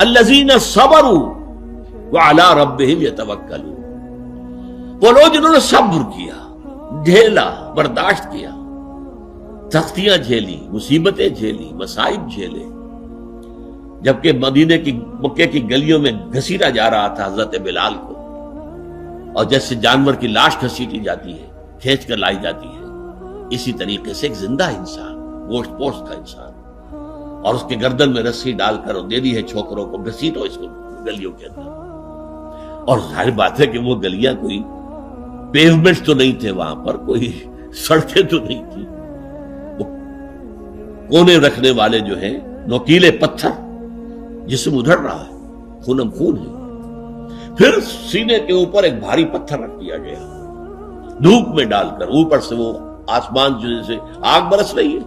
الذین صبروا وعلی ربہم یتوکلون، وہ لوگ جنہوں نے صبر کیا، جھیلا، برداشت کیا، سختیاں جھیلی، مصیبتیں جھیلی، مصائب جھیلے، جبکہ مکے کی گلیوں میں گھسیٹا جا رہا تھا حضرت بلال کو، اور جیسے جانور کی لاش گھسیٹی جاتی ہے، کھینچ کر لائی جاتی ہے، اسی طریقے سے ایک زندہ انسان، گوشت پوشت کا انسان، اور اس کے گردن میں رسی ڈال کر دے دی ہے چھوکروں کو، گھسیٹو اس کو گلیوں کے اندر۔ اور ظاہر بات ہے کہ وہ گلیاں کوئی پیومنٹ تو نہیں تھے، وہاں پر کوئی سڑکیں تو نہیں تھی، وہ کونے رکھنے والے جو ہیں نوکیلے پتھر، جسم ادھر رہا ہے، خونم خون ہے، پھر سینے کے اوپر ایک بھاری پتھر رکھ دیا گیا، دھوپ میں ڈال کر، اوپر سے وہ آسمان جیسے آگ برس رہی ہے،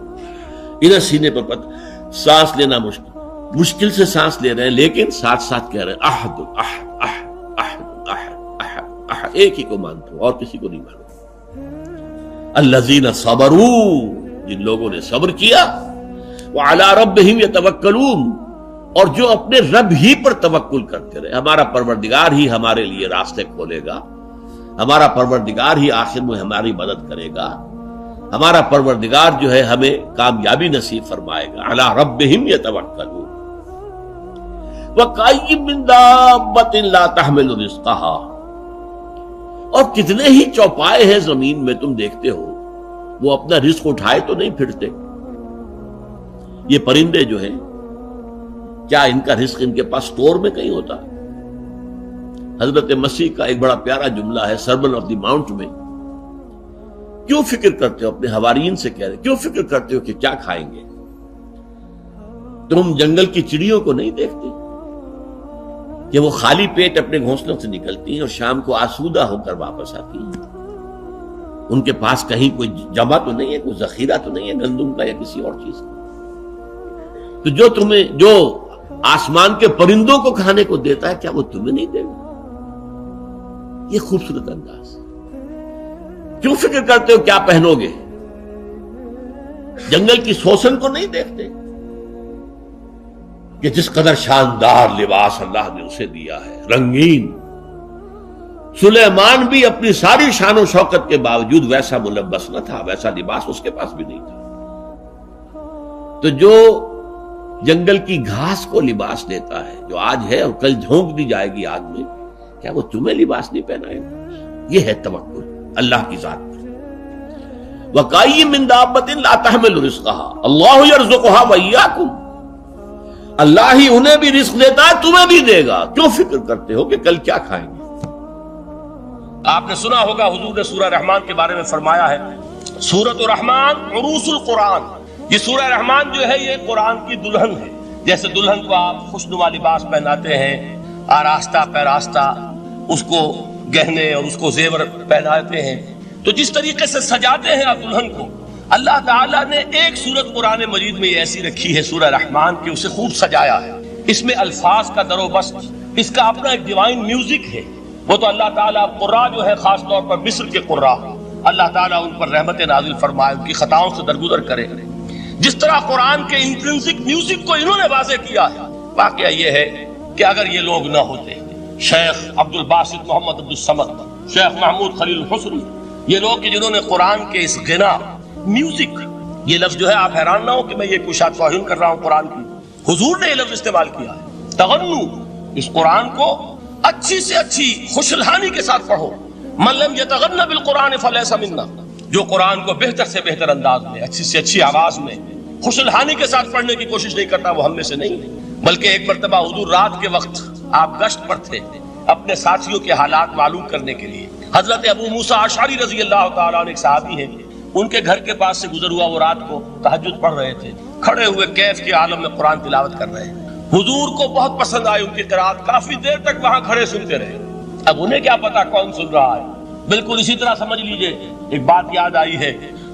ادھر سینے پر پتھر، سانس لینا مشکل سے سانس لے رہے ہیں، لیکن ساتھ ساتھ کہہ رہے ہیں احد احد احد احد احد احد احد، ایک ہی کو مانتے ہو اور کسی کو نہیں مانتے۔ الذین صبروا، جن لوگوں نے صبر کیا، وعلی ربہم یتوکلون، اور جو اپنے رب ہی پر توکل کرتے رہے، ہمارا پروردگار ہی ہمارے لیے راستے کھولے گا، ہمارا پروردگار ہی آخر میں ہماری مدد کرے گا، ہمارا پروردگار جو ہے ہمیں کامیابی نصیب فرمائے گا۔ علی ربہم یتوکلون۔ وَكَأَيٍّ مِّن دَابَّةٍ لَا تَحْمِلُ رِزْقَهَا، اور کتنے ہی چوپائے ہیں زمین میں تم دیکھتے ہو، وہ اپنا رزق اٹھائے تو نہیں پھرتے۔ یہ پرندے جو ہیں، کیا ان کا رزق ان کے پاس سٹور میں کہیں ہوتا؟ حضرت مسیح کا ایک بڑا پیارا جملہ ہے سرمن آف دی ماؤنٹ میں، کیوں فکر کرتے ہو، اپنے حواریین سے کہہ رہے، کیوں فکر کرتے ہو کہ کیا کھائیں گے؟ تم جنگل کی چڑیوں کو نہیں دیکھتے کہ وہ خالی پیٹ اپنے گھونسلوں سے نکلتی ہیں اور شام کو آسودہ ہو کر واپس آتی ہیں؟ ان کے پاس کہیں کوئی جمع تو نہیں ہے، کوئی ذخیرہ تو نہیں ہے گندم کا یا کسی اور چیز کا؟ تو جو آسمان کے پرندوں کو کھانے کو دیتا ہے، کیا وہ تمہیں نہیں دے گا؟ یہ خوبصورت انداز۔ کیوں فکر کرتے ہو کیا پہنو گے؟ جنگل کی سوسن کو نہیں دیکھتے کہ جس قدر شاندار لباس اللہ نے اسے دیا ہے، رنگین۔ سلیمان بھی اپنی ساری شان و شوکت کے باوجود ویسا ملبس نہ تھا، ویسا لباس اس کے پاس بھی نہیں تھا۔ تو جو جنگل کی گھاس کو لباس دیتا ہے، جو آج ہے اور کل جھونک دی جائے گی آگ میں، کیا وہ تمہیں لباس نہیں پہنائے گا؟ یہ ہے توکل اللہ کی ذات پر۔ وَكَأَيٍّ مِّن دَابَّةٍ لَا تَحْمِلُ رِزْقَهَا اللَّهُ يَرْزُقُهَا وَإِيَّاكُمْ، اللہ ہی انہیں بھی رزق دیتا ہے، تمہیں بھی دے گا، کیوں فکر کرتے ہو کہ کل کیا کھائیں گے؟ آپ نے سنا ہوگا حضور نے سورہ رحمان کے بارے میں فرمایا ہے، سورۃ الرحمان عروس القرآن، یہ سورہ رحمان جو ہے یہ قرآن کی دلہن ہے۔ جیسے دلہن کو آپ خوشنما لباس پہناتے ہیں، آراستہ پیراستہ اس کو گہنے اور اس کو زیور پہناتے ہیں، تو جس طریقے سے سجاتے ہیں آپ دلہن کو، اللہ تعالیٰ نے ایک سورت قرآن مجید میں یہ ایسی رکھی ہے سورہ رحمان کی، اسے خوب سجایا ہے۔ اس میں الفاظ کا در و بست، اس کا اپنا ایک ڈیوائن میوزک ہے۔ وہ تو اللہ تعالیٰ قراء جو ہے خاص طور پر مصر کے قراء، اللہ تعالیٰ ان پر رحمت نازل فرمائے، ان کی خطاؤں سے درگزر کرے۔ جس طرح قرآن کے انٹرنسک میوزک کو انہوں نے واضح کیا ہے، واقعہ یہ ہے کہ اگر یہ لوگ نہ ہوتے، شیخ عبد الباسط محمد عبد الصمد، شیخ محمود خلیل الحسنی، یہ لوگ کہ جنہوں نے قرآن کے اس غنا میوزک، یہ لفظ جو ہے آپ حیران نہ ہو کہ میں یہ کوئی شاد توہین کر رہا ہوں قرآن کی، حضور نے یہ لفظ استعمال کیا ہے، تغنو، اس قرآن کو اچھی سے اچھی خوشلہانی کے ساتھ پڑھو۔ من لم یتغن بالقرآن فلیس منا، جو قرآن کو بہتر سے بہتر انداز میں، اچھی سے اچھی آواز میں، خوشلہانی کے ساتھ پڑھنے کی کوشش نہیں کرتا، وہ ہم میں سے نہیں ہے۔ بلکہ ایک مرتبہ حضور رات کے وقت آپ گشت پر تھے اپنے ساتھیوں کے حالات معلوم کرنے کے لیے۔ حضرت ابو موسیٰ اشعری رضی اللہ تعالیٰ عنہ ایک صحابی ہیں، ان کے گھر کے پاس سے گزر ہوا، وہ رات کو تہجد پڑھ رہے تھے، کھڑے ہوئے کیف کے عالم میں قرآن تلاوت کر رہے ہیں۔ حضور کو بہت پسند آئی ان کی قرات، کافی دیر تک وہاں کھڑے سنتے رہے۔ اب انہیں کیا پتا کون سن رہا ہے، بالکل اسی طرح سمجھ لیجئے ایک بات یاد آئی ہے،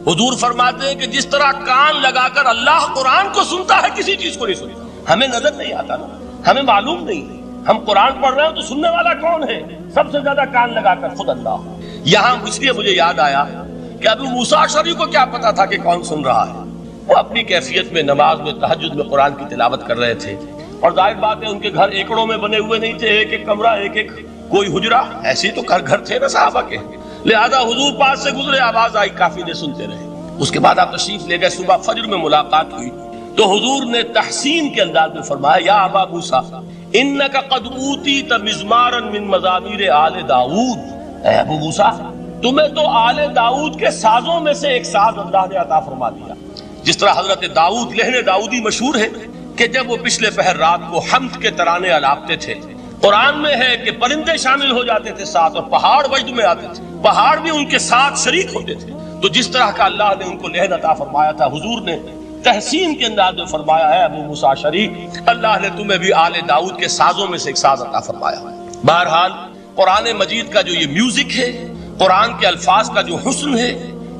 حضور فرماتے ہیں کہ جس طرح کان لگا کر اللہ قرآن کو سنتا ہے، کسی چیز کو نہیں سنتا۔ ہمیں نظر نہیں آتا نا، ہمیں معلوم نہیں، ہم قرآن پڑھ رہے ہیں تو سننے والا کون ہے؟ سب سے زیادہ کان لگا کر خود اللہ۔ یہاں اس لیے مجھے یاد آیا کہ ابو موسیٰ اشعری کو کیا پتا تھا کہ کون سن رہا ہے، وہ اپنی کیفیت میں نماز میں تہجد میں قرآن کی تلاوت کر رہے تھے، اور ظاہر بات ہے ان کے گھر ایکڑوں میں بنے ہوئے نہیں تھے، ایک ایک کمرہ، ایک ایک کوئی حجرہ، ایسے تو گھر تھے نا صحابہ کے، لہذا حضور پاس سے گزرے، آواز آئی، کافی دیر سنتے رہے۔ اس کے بعد آپ تشریف لے گئے، صبح فجر میں ملاقات ہوئی تو حضور نے تحسین کے انداز میں فرمایا، یا ابا موسیٰ انک قد اوتیت مزمارا من مزامیر آل داؤد، اے ابو موسیٰ تمہیں تو آل داؤد کے سازوں میں سے ایک ساز اللہ نے عطا فرما دیا۔ جس طرح حضرت داؤد، لہن داؤدی مشہور ہے کہ جب وہ پچھلے پہر رات کو حمد کے ترانے الاپتے تھے، قرآن میں ہے کہ پرندے شامل ہو جاتے تھے ساتھ، اور پہاڑ وجد میں آتے تھے، پہاڑ بھی ان کے ساتھ شریک ہوتے تھے۔ تو جس طرح کا اللہ نے ان کو لہن عطا فرمایا تھا، حضور نے تحسین کے انداز میں فرمایا ہے ابو موسیٰ شریک، اللہ نے تمہیں بھی آل داؤد کے سازوں میں سے ایک ساز عطا فرمایا ہے۔ بہرحال قرآن مجید کا جو یہ میوزک ہے، قرآن کے الفاظ کا جو حسن ہے،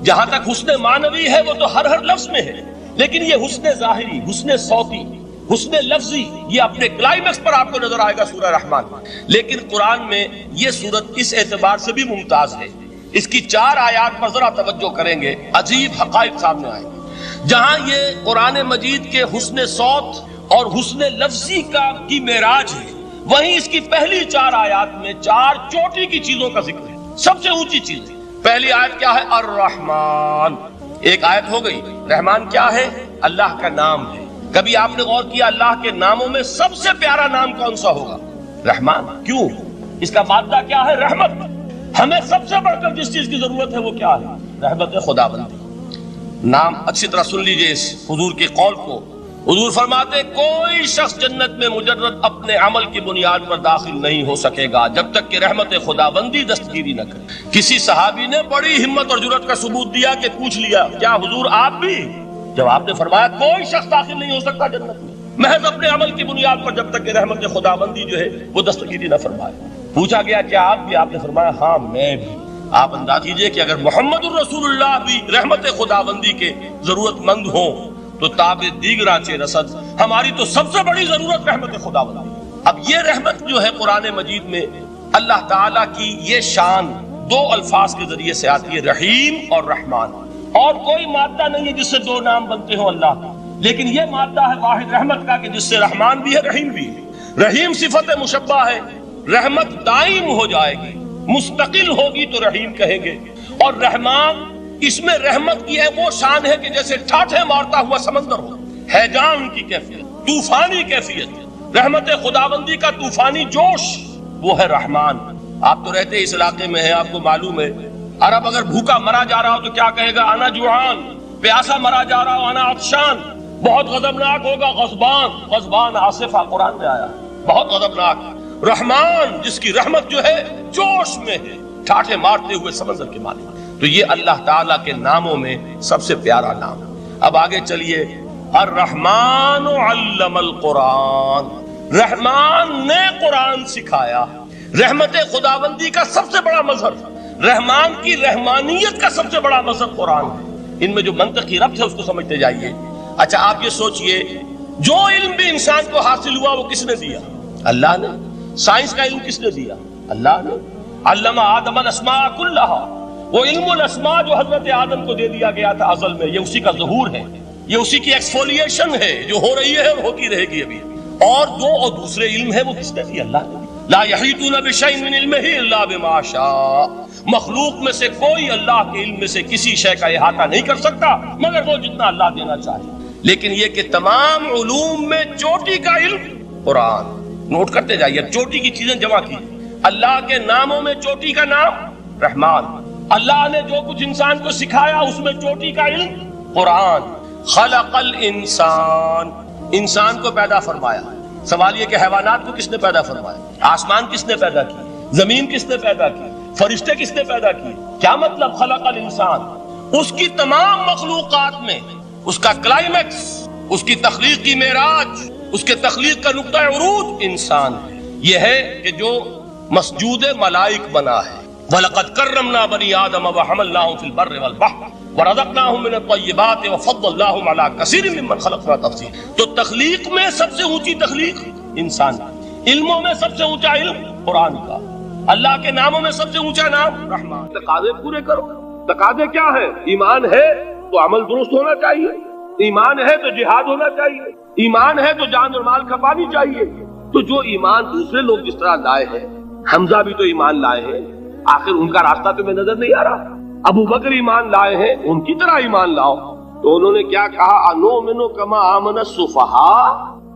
جہاں تک حسن معنوی ہے وہ تو ہر لفظ میں ہے، لیکن یہ حسن ظاہری، حسن صوتی، حسن لفظی، یہ اپنے کلائمیکس پر آپ کو نظر آئے گا سورہ رحمان۔ لیکن قرآن میں یہ سورت اس اعتبار سے بھی ممتاز ہے، اس کی 4 آیات پر ذرا توجہ کریں گے، عجیب حقائق سامنے آئیں گے۔ جہاں یہ قرآن مجید کے حسن صوت اور حسن لفظی کی معراج ہے، وہیں اس کی پہلی 4 آیات میں 4 چوٹی کی چیزوں کا ذکر ہے، سب سے اونچی چیز ہے۔ پہلی آیت کیا ہے؟ الرحمن، ایک آیت ہو گئی۔ رحمان کیا ہے؟ اللہ کا نام ہے۔ کبھی آپ نے غور کیا اللہ کے ناموں میں سب سے پیارا نام کون سا ہوگا؟ رحمان۔ کیوں؟ اس کا مادہ کیا ہے؟ رحمت۔ ہمیں سب سے بڑھ کر جس چیز کی ضرورت ہے وہ کیا ہے؟ رحمت خداوندی۔ نام اچھی طرح سن لیجئے اس حضور کے قول کو۔ حضور فرماتے کوئی شخص جنت میں مجرد اپنے عمل کی بنیاد پر داخل نہیں ہو سکے گا جب تک کہ رحمت خداوندی دستگیری نہ کرے۔ کسی صحابی نے بڑی ہمت اور جرأت کا ثبوت دیا کہ پوچھ لیا، کیا حضور آپ بھی؟ جب آپ نے فرمایا کوئی شخص داخل نہیں ہو سکتا جنت میں محض اپنے عمل کی بنیاد پر جب تک کہ رحمت خداوندی جو ہے وہ دستگیری نہ فرمائے۔ پوچھا گیا کیا آپ بھی؟ آپ نے فرمایا ہاں میں بھی۔ آپ انداز کیجئے کہ اگر محمد الرسول اللہ بھی رحمت خداوندی کے ضرورت مند ہوں تو تاب دیگراں چے رسد، ہماری تو سب سے بڑی ضرورت رحمت خداوندی۔ اب یہ رحمت جو ہے قرآن مجید میں اللہ تعالیٰ کی یہ شان 2 الفاظ کے ذریعے سے آتی ہے، رحیم اور رحمان۔ اور کوئی مادہ نہیں ہے جس سے 2 نام بنتے ہوں اللہ کا، لیکن یہ مادہ ہے واحد رحمت کا کہ جس سے رحمان بھی ہے رحیم بھی ہے۔ رحیم صفت مشبہ ہے، رحمت دائم ہو جائے گی، مستقل ہوگی تو رحیم کہیں گے، اور رحمان اس میں رحمت کی ہے وہ شان ہے کہ جیسے ٹھاٹھے مارتا ہوا سمندر ہو، ہیجان کی کیفیت، طوفانی کیفیت، رحمت خداوندی کا طوفانی جوش، وہ ہے رحمان۔ آپ تو رہتے اس علاقے میں ہیں، آپ کو معلوم ہے عرب اگر بھوکا مرا جا رہا ہو تو کیا کہے گا؟ انا جوعان۔ پیاسا مرا جا رہا ہو انا عطشان۔ بہت غضبناک ہوگا غضبان، غضبان آصفہ قرآن میں آیا، بہت غضبناک۔ رحمان جس کی رحمت جو ہے جوش میں ہے، ٹھاٹھے مارتے ہوئے سمندر کے مالک۔ تو یہ اللہ تعالیٰ کے ناموں میں سب سے پیارا نام۔ اب آگے چلیے، الرحمن علم القرآن، رحمان نے قرآن سکھایا۔ رحمت خداوندی کا سب سے بڑا مظہر، رحمان کی رحمانیت کا سب سے بڑا مظہر قرآن ہے۔ ان میں جو منطقی ربط ہے اس کو سمجھتے جائیے۔ اچھا آپ یہ سوچئے، جو علم بھی انسان کو حاصل ہوا وہ کس نے دیا؟ اللہ نے۔ سائنس کا علم کس نے دیا؟ اللہ نے۔ علم آدم الاسماء کلہا، وہ علم الاسماء جو حضرت آدم کو دے دیا گیا تھا ازل میں، یہ اسی کا ظہور ہے، یہ اسی کی ایکسفولیشن ہے جو ہو رہی ہے اور ہوتی رہے گی ابھی۔ اور جو دوسرے علم ہے وہ کس نے دیا؟ اللہ نے۔ لا یحیطون بشیء من علمہ الا بما شاء، مخلوق میں سے کوئی اللہ کے علم میں سے کسی شے کا احاطہ نہیں کر سکتا مگر وہ جتنا اللہ دینا چاہے۔ لیکن یہ کہ تمام علوم میں چوٹی کا علم قرآن، نوٹ کرتے جائیے، چوٹی کی چیزیں جمع کی۔ اللہ کے ناموں میں چوٹی کا نام رحمان، اللہ نے جو کچھ انسان کو سکھایا اس میں چوٹی کا علم قرآن۔ خلق الانسان، انسان کو پیدا فرمایا۔ سوال یہ کہ حیوانات کو کس نے پیدا فرمایا؟ آسمان کس نے پیدا کی؟ زمین کس نے پیدا کی؟ فرشتے کس نے پیدا کیے؟ کیا مطلب خلق الانسان؟ اس کی تمام مخلوقات میں اس کا کلائمیکس، اس کی تخلیق کی معراج، اس کے تخلیق کا نقطہ عروج انسان ہے۔ یہ ہے کہ جو مسجود ملائک بنا ہے۔ وَلَقَدْ كَرَّمْنَا بَنِي آدَمَ وَحَمَلْنَاهُمْ فِي الْبَرِّ وَالْبَحْرِ وَرَزَقْنَاهُمْ مِنَ الطَّيِّبَاتِ وَفَضَّلْنَاهُمْ عَلَى كَثِيرٍ مِّمَّنْ خَلَقْنَا تَفْضِيلًا۔ تو تخلیق میں سب سے اونچی تخلیق انسان کی، علموں میں سب سے اونچا علم قرآن کا، اللہ کے ناموں میں سب سے اونچا نام رحمان۔ تقاضے پورے کرو۔ تقاضے کیا ہے؟ ایمان ہے تو عمل درست ہونا چاہیے، ایمان ہے تو جہاد ہونا چاہیے، ایمان ہے تو جان اور مال کھپانی چاہیے. تو جو ایمان دوسرے لوگ جس طرح لائے ہیں، حمزہ بھی تو ایمان لائے ہیں، آخر ان کا راستہ تمہیں نظر نہیں آ رہا؟ ابو بکر ایمان لائے ہیں، ان کی طرح ایمان لاؤ. تو انہوں نے کیا کہا؟ انؤمن کما آمن السفہاء،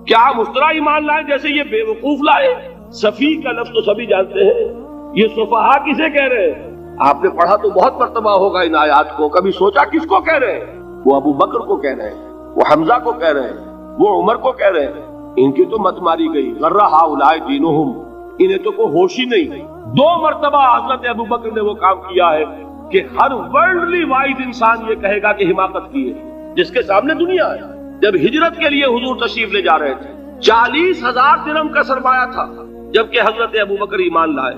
کیا ہم اس طرح ایمان لائیں جیسے یہ بے وقوف لائے؟ سفیہ کا لفظ تو سبھی جانتے ہیں، یہ سفہاء کسے کہہ رہے ہیں؟ آپ نے پڑھا تو بہت مرتبہ ہوگا ان آیات کو، کبھی سوچا کس کو کہہ رہے ہیں؟ وہ ابو بکر کو کہہ رہے ہیں، وہ حمزہ کو کہہ رہے ہیں، وہ عمر کو کہہ رہے ہیں. ان کی تو مت ماری گئی، غر ہؤلاء دینہم، انہیں تو کوئی ہوش ہی نہیں. 2 مرتبہ حضرت ابو بکر نے وہ کام کیا ہے کہ ہر ورلڈلی وائز انسان یہ کہے گا کہ حماقت کی ہے جس کے سامنے دنیا ہے. جب ہجرت کے لیے حضور تشریف لے جا رہے تھے، 40,000 درہم کا سرمایہ تھا، جبکہ حضرت ابو بکر ایمان لائے.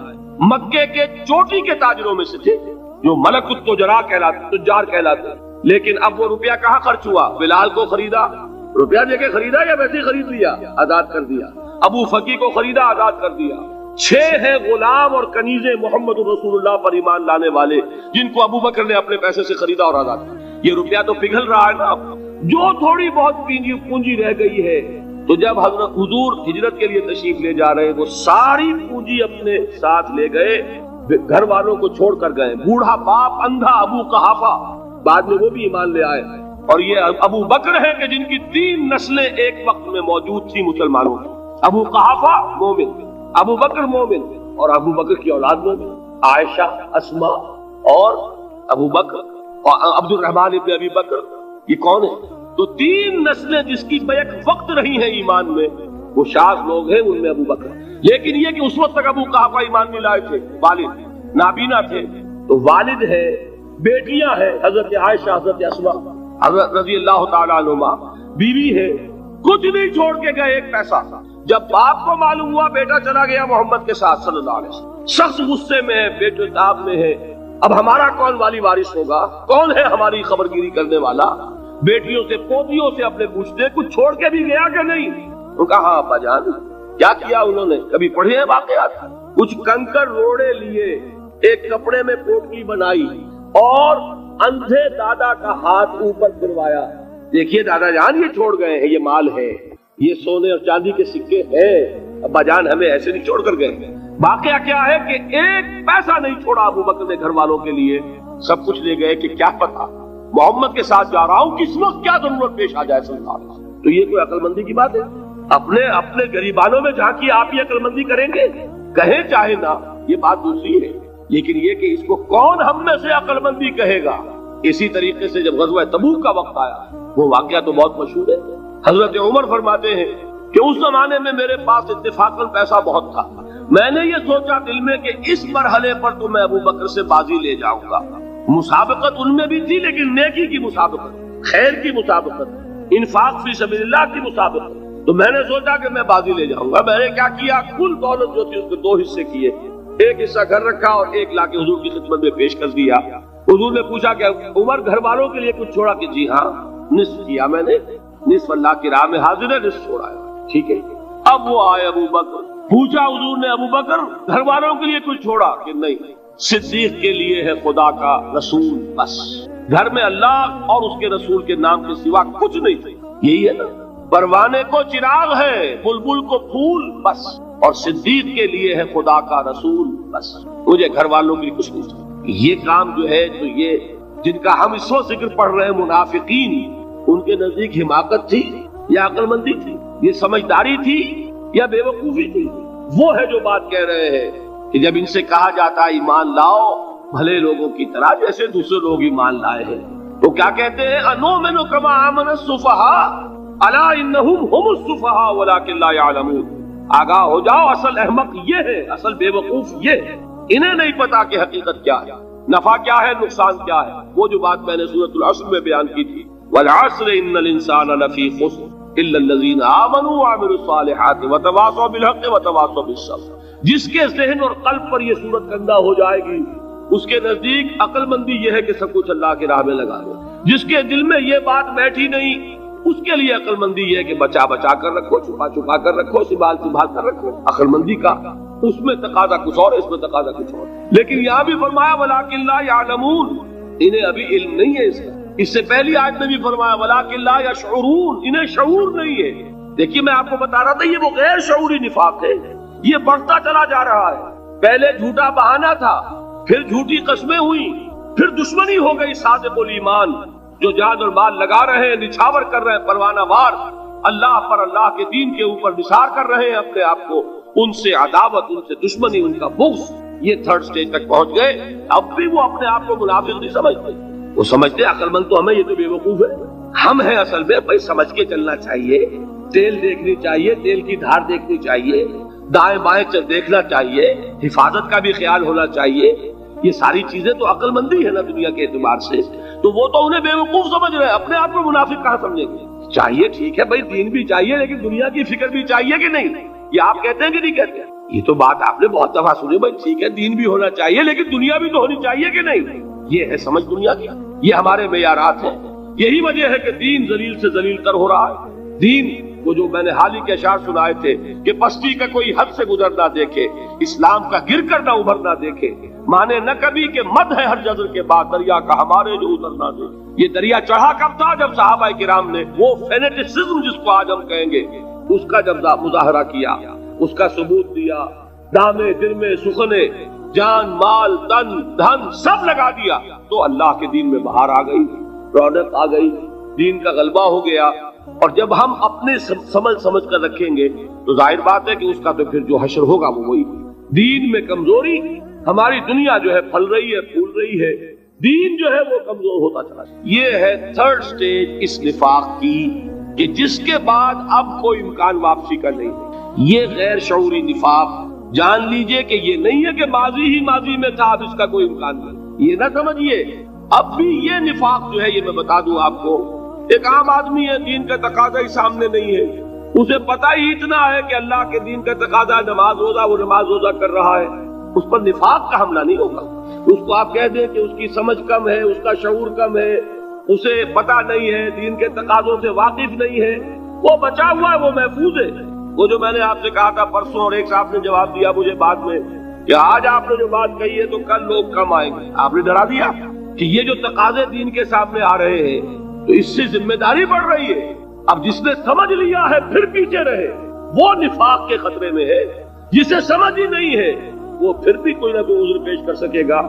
مکے کے چوٹی کے تاجروں میں سے تھے جو ملک التجار کہلاتے. لیکن اب وہ روپیہ کہاں خرچ ہوا؟ بلال کو خریدا، روپیہ دے کے خریدا یا ویسے ہی خرید لیا؟ آزاد کر دیا. ابو فقی کو خریدا، آزاد کر دیا. 6 ہیں غلام اور کنیزیں محمد رسول اللہ پر ایمان لانے والے، جن کو ابو بکر نے اپنے پیسے سے خریدا اور آزاد کیا. یہ روپیہ تو پگھل رہا ہے نا. جو تھوڑی بہت پونجی رہ گئی ہے، تو جب حضرت حضور ہجرت کے لیے تشریف لے جا رہے ہیں، وہ ساری پونجی اپنے ساتھ لے گئے، گھر والوں کو چھوڑ کر گئے. بوڑھا باپ اندھا ابو قحافہ، بعد میں وہ بھی ایمان لے آئے. اور یہ ابو بکر ہیں کہ جن کی 3 نسلیں ایک وقت میں موجود تھی مسلمانوں کی. ابو قحافہ مومن، ابو بکر مومن، اور ابو بکر کی اولاد مومن، عائشہ، اسماء اور ابو بکر اور عبد الرحمن ابن ابی بکر. یہ کون ہے؟ تو 3 نسلیں جس کی بیک وقت رہی ہیں ایمان میں، وہ شاذ لوگ ہیں، ان میں ابو بکر. لیکن یہ کہ اس وقت تک ابو قحافہ ایمان نہیں لائے تھے، والد نابینا تھے. تو والد ہے، بیٹیاں ہیں، حضرت عائشہ، حضرت اسماء، حضرت رضی اللہ تعالیٰ عنہما، بیوی ہے. کچھ نہیں چھوڑ کے گئے، ایک پیسہ. جب باپ کو معلوم ہوا بیٹا چلا گیا محمد کے ساتھ صلی اللہ علیہ وسلم، سخت غصے میں ہے، بیٹے تاب میں ہے. اب ہمارا کون والی وارث ہوگا؟ کون ہے ہماری خبرگیری کرنے والا؟ بیٹیوں سے پوتیوں سے اپنے پوچھتے کچھ چھوڑ کے بھی گیا کہ نہیں؟ انہوں نے کہا ہاں ابا جان. کیا کیا انہوں نے؟ کبھی پڑھے ہیں واقعات؟ کچھ کنکر روڑے لیے، ایک کپڑے میں پوٹکی بنائی اور اندھے دادا کا ہاتھ اوپر پھروایا. دیکھیے دادا جان، یہ چھوڑ گئے ہیں، یہ مال ہے، یہ سونے اور چاندی کے سکے ہیں، ابا جان ہمیں ایسے نہیں چھوڑ کر گئے. واقعہ کیا ہے کہ ایک پیسہ نہیں چھوڑا ابو بکر نے گھر والوں کے لیے. سب کچھ لے گئے کہ کیا پتا محمد کے ساتھ جا رہا ہوں، کس وقت کیا ضرورت پیش آ جائے صلی اللہ علیہ وسلم. تو یہ کوئی عقل مندی کی بات ہے؟ اپنے غریبانوں میں جھانکی، آپ یہ عقل مندی کریں گے؟ کہیں چاہے نہ، یہ بات دوسری ہے. لیکن یہ کہ اس کو کون ہم میں سے عقل مندی کہے گا؟ اسی طریقے سے جب غزوہ تبوک کا وقت آیا، وہ واقعہ تو بہت مشہور ہے. حضرت عمر فرماتے ہیں کہ اس زمانے میں میرے پاس اتفاقاً پیسہ بہت تھا. میں نے یہ سوچا دل میں کہ اس مرحلے پر تو میں ابو بکر سے بازی لے جاؤں گا. مسابقت ان میں بھی تھی، لیکن نیکی کی مسابقت، خیر کی مسابقت، انفاق فی سبیل اللہ کی مسابقت. تو میں نے سوچا کہ میں بازی لے جاؤں گا. میں نے کیا کیا، کل دولت جو تھی اس کے 2 حصے کیے. ایک حصہ گھر رکھا اور ایک لا کے حضور کی خدمت میں پیش کر دیا. حضور نے پوچھا کہ عمر گھر والوں کے لیے کچھ چھوڑا؟ کہ جی ہاں، نصف کیا میں نے، نصف اللہ کی راہ میں حاضر ہے، نصف چھوڑا ہے. ٹھیک ہے. اب وہ آئے ابو بکر، پوچھا حضور نے ابو بکر گھر والوں کے لیے کچھ چھوڑا؟ کہ نہیں، صدیق کے لیے ہے خدا کا رسول، بس. گھر میں اللہ اور اس کے رسول کے نام کے سوا کچھ نہیں تھے. یہی ہے نا، پروانے کو چراغ ہے، بلبل کو پھول، بس. اور صدیق کے لیے ہے خدا کا رسول، بس. مجھے گھر والوں کے لیے کچھ نہیں تھا. یہ کام جو ہے، تو یہ جن کا ہم اس وقت ذکر پڑھ رہے ہیں منافقین، ان کے نزدیک حماقت تھی یا عقل مندی تھی؟ یہ سمجھداری تھی یا بے وقوفی تھی؟ وہ ہے جو بات کہہ رہے ہیں کہ جب ان سے کہا جاتا ہے ایمان لاؤ بھلے لوگوں کی طرح جیسے دوسرے لوگ ایمان لائے ہیں، تو کیا کہتے ہیں؟ انؤمن کما آمن السفہاء الا انہم هم السفہاء ولکن لا یعلمون. آگاہ ہو جاؤ، اصل احمق یہ ہے، اصل بے وقوف یہ ہے. انہیں نہیں پتا کہ حقیقت کیا ہے، نفع کیا ہے، نقصان کیا ہے. وہ جو بات میں نے سورۃ العصر میں بیان کی تھی، والعصر ان الانسان لفی خسر الا الذین آمنوا وعملوا الصالحات وتواصوا بالحق وتواصوا بالصبر. جس کے ذہن اور قلب پر یہ صورت گندہ ہو جائے گی، اس کے نزدیک عقل مندی یہ ہے کہ سب کچھ اللہ کی راہ میں لگا دو. جس کے دل میں یہ بات بیٹھی نہیں، اس کے لیے عقل مندی یہ ہے کہ بچا بچا کر رکھو، چھپا چھپا کر رکھو، سنبھال سنبھال کر رکھو. عقل مندی کا اس میں تقاضا کچھ اور، اس میں تقاضا کچھ اور. لیکن یہاں بھی فرمایا ولکن لا یعلمون، انہیں ابھی علم نہیں ہے اس کا. اس سے پہلی آیت میں بھی فرمایا ولکن لا یشعرون، انہیں شعور نہیں ہے. دیکھیے میں آپ کو بتا رہا تھا یہ وہ غیر شعوری نفاق ہے، یہ بڑھتا چلا جا رہا ہے۔ پہلے جھوٹا بہانہ تھا، پھر جھوٹی قسمیں ہوئی، پھر دشمنی ہو گئی صادق الایمان جو جان اور مال لگا رہے ہیں، نچھاور کر رہے ہیں پروانہ وار، اللہ پر، اللہ کے دین کے اوپر نثار کر رہے ہیں اپنے آپ کو، ان سے عداوت، ان سے دشمنی، ان کا بغض، یہ تھرڈ سٹیج تک پہنچ گئے۔ اب بھی وہ اپنے آپ کو منافق نہیں سمجھتے، وہ سمجھتے عقل مند تو ہمیں، یہ تو بے وقوف ہے ہم ہیں۔ اصل میں بھائی سمجھ کے چلنا چاہیے، تیل دیکھنی چاہیے، تیل کی دھار دیکھنی چاہیے، دائیں بائیں دیکھنا چاہیے، حفاظت کا بھی خیال ہونا چاہیے، یہ ساری چیزیں تو عقل مندی ہے نا دنیا کے اعتبار سے۔ تو وہ تو انہیں بے وقوف سمجھ رہے ہیں، اپنے آپ کو منافق کہاں سمجھیں گے؟ چاہیے ٹھیک ہے بھائی، دین بھی چاہیے لیکن دنیا کی فکر بھی چاہیے کہ نہیں؟ یہ آپ کہتے ہیں کہ نہیں کہتے؟ یہ تو بات آپ نے بہت دفعہ سنی بھائی، ٹھیک ہے دین بھی ہونا چاہیے لیکن دنیا بھی تو ہونی چاہیے کہ نہیں؟ یہ ہے سمجھ دنیا کی، یہ ہمارے معیارات ہیں۔ یہی وجہ ہے کہ دین ذلیل سے ذلیل تر ہو رہا ہے۔ دین وہ جو میں نے حال ہی کے اشعار سنائے تھے کہ پستی کا کوئی حد سے گزر نہ دیکھے، اسلام کا گر کر نہ ابھر نہ دیکھے، مانے نہ کبھی کہ مد ہے ہر جزر کے بعد دریا کا ہمارے جو اتر نہ دے۔ یہ دریا چڑھا کب تھا؟ جب صحابہ کرام نے وہ فینیٹسزم جس کو آج ہم کہیں گے اس کا جب مظاہرہ کیا، اس کا ثبوت دیا، دامے درمے سخنے جان مال تن دھن سب لگا دیا، تو اللہ کے دین میں بہار آ گئی، رونق آ گئی، دین کا غلبہ ہو گیا۔ اور جب ہم اپنے سمجھ کر رکھیں گے تو ظاہر بات ہے کہ اس کا تو پھر جو حشر ہوگا وہ وہی۔ دین میں کمزوری، ہماری دنیا جو ہے پھل رہی ہے، پھول رہی ہے، دین جو ہے وہ کمزور ہوتا چلا جائے۔ یہ ہے تھرڈ سٹیج اس نفاق کی کہ جس کے بعد اب کوئی امکان واپسی کا نہیں ہے۔ یہ غیر شعوری نفاق جان لیجئے کہ یہ نہیں ہے کہ ماضی ہی ماضی میں تھا، اب اس کا کوئی امکان نہیں، یہ نہ سمجھیے۔ اب بھی یہ نفاق جو ہے یہ میں بتا دوں آپ کو، ایک عام آدمی ہے، دین کا تقاضا ہی سامنے نہیں ہے، اسے پتہ ہی اتنا ہے کہ اللہ کے دین کا تقاضا نماز روزہ، وہ نماز روزہ کر رہا ہے، اس پر نفاق کا حملہ نہیں ہوگا۔ اس کو آپ کہہ دیں کہ اس کی سمجھ کم ہے، اس کا شعور کم ہے، اسے پتہ نہیں ہے، دین کے تقاضوں سے واقف نہیں ہے، وہ بچا ہوا ہے، وہ محفوظ ہے۔ وہ جو میں نے آپ سے کہا تھا پرسوں، اور ایک صاحب نے جواب دیا مجھے بعد میں کہ آج آپ نے جو بات کہی ہے تو کل لوگ کم آئیں گے، آپ نے ڈرا دیا کہ یہ جو تقاضے دین کے سامنے آ رہے ہیں تو اس سے ذمہ داری بڑھ رہی ہے۔ اب جس نے سمجھ لیا ہے پھر پیچھے رہے، وہ نفاق کے خطرے میں ہے۔ جسے سمجھ ہی نہیں ہے وہ پھر بھی کوئی نہ کوئی عذر پیش کر سکے گا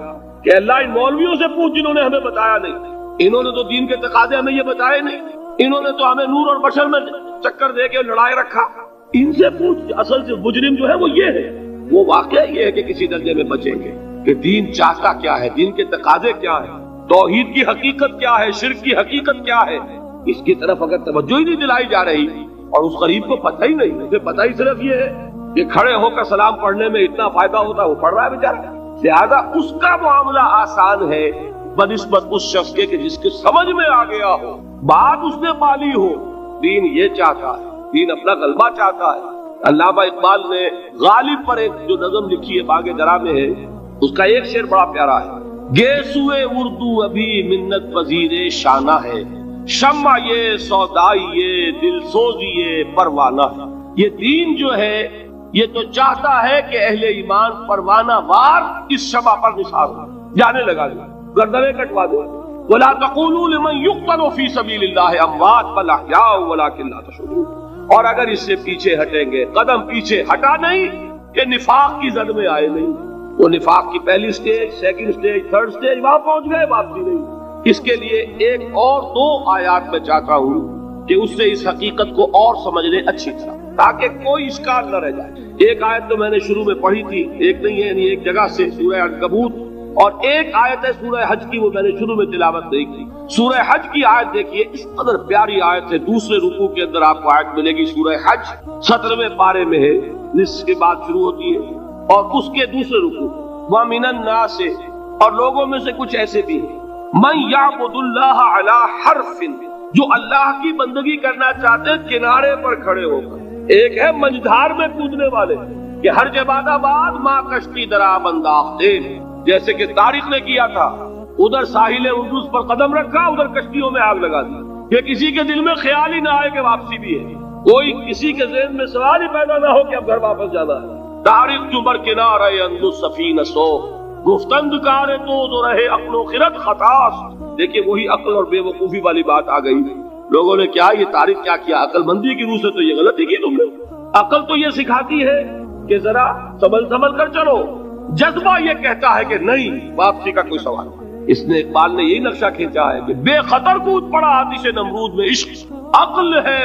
کہ اللہ ان مولویوں سے پوچھ جنہوں نے ہمیں بتایا نہیں، انہوں نے تو دین کے تقاضے ہمیں یہ بتائے نہیں، انہوں نے تو ہمیں نور اور بشر میں چکر دے کے لڑائے رکھا، ان سے پوچھ۔ اصل سے مجرم جو ہے وہ یہ ہے، وہ واقعہ یہ ہے کہ کسی درجے میں بچیں گے کہ دین چاہتا کیا ہے، دین کے تقاضے کیا ہیں، توحید کی حقیقت کیا ہے، شرک کی حقیقت کیا ہے، اس کی طرف اگر توجہ ہی نہیں دلائی جا رہی اور اس غریب کو پتہ ہی نہیں، اسے پتہ ہی صرف یہ ہے کہ کھڑے ہو کر سلام پڑھنے میں اتنا فائدہ ہوتا ہے، وہ پڑھ رہا ہے بیچارہ، لہذا اس کا معاملہ آسان ہے بنسبت اس شخص کے کہ جس کے سمجھ میں آ گیا ہو، بات اس نے پالی ہو۔ دین یہ چاہتا ہے، دین اپنا غلبہ چاہتا ہے۔ علامہ اقبال نے غالب پر ایک جو نظم لکھی ہے باغ درا میں ہے، اس کا ایک شعر بڑا پیارا ہے، گیسوئے اردو ابھی منت پذیر شانہ ہے، شمع یہ سودائی یہ دل سوزی یہ پروانہ ہے۔ یہ دین جو ہے یہ تو چاہتا ہے کہ اہل ایمان پروانہ وار اس شمع پر نثار ہو، جانے لگا دے، گردنیں کٹوا دے۔ وَلَا تَقُولُوا لِمَنْ يُقْتَلُ فِي سَبِيلِ اللَّهِ أَمْوَاتٌ بَلْ أَحْيَاءٌ وَلَكِنْ لَا تَشْعُرُونَ۔ اور اگر اس سے پیچھے ہٹیں گے، قدم پیچھے ہٹا نہیں کہ نفاق کی زد میں آئے نہیں، وہ نفاق کی پہلی stage, second stage, third stage وہاں پہنچ گئے، واپسی نہیں۔ اس کے لیے ایک اور دو آیات میں چاہتا ہوں کہ اس سے اس حقیقت کو اور سمجھ لیں اچھی طرح تاکہ کوئی اشکال نہ رہ جائے۔ ایک آیت تو میں نے شروع میں پڑھی تھی، ایک نہیں ہے یعنی ایک جگہ سے سورہ عنکبوت، اور ایک آیت ہے سورہ حج کی، وہ میں نے شروع میں تلاوت نہیں کی۔ سورہ حج کی آیت دیکھیے، اس قدر پیاری آیت ہے، دوسرے رکوع کے اندر آپ کو آیت ملے گی، سورہ حج 17ویں پارے میں ہے، نصف کے بعد شروع ہوتی ہے، اور اس کے دوسرے رکوع وَمِنَ النَّاسِ، اور لوگوں میں سے کچھ ایسے بھی ہیں، مَن يَعْبُدُ اللَّهَ عَلَى حَرْفٍ، جو اللہ کی بندگی کرنا چاہتے کنارے پر کھڑے ہو کر۔ ایک ہے منجھار میں کودنے والے کہ ہر جباد آباد ماں کشتی درا بنداختے، جیسے کہ طارق نے کیا تھا، ادھر ساحل اردوس پر قدم رکھا، ادھر کشتیوں میں آگ لگا دی، کہ کسی کے دل میں خیال ہی نہ آئے کہ واپسی بھی ہے، کوئی کسی کے ذہن میں سوال ہی پیدا نہ ہو کہ اب گھر واپس جانا ہے۔ طارق جو بر کنارہ اندو سفینہ سو، گفتند کارے تو رہے عقل و خرد خطاس۔ دیکھیے وہی عقل اور بے وقوفی والی بات آ گئی لوگوں نے کیا یہ تعریف کیا کیا، عقل مندی کی روح سے تو یہ غلطی کی تم نے. عقل تو یہ سکھاتی ہے کہ ذرا سنبھل کر چلو، جذبہ یہ کہتا ہے کہ نہیں، واپسی کا کوئی سوال نہیں. اس نے اقبال نے یہی نقشہ کھینچا ہے کہ بے خطر کود پڑا آتش نمرود میں عشق، عقل ہے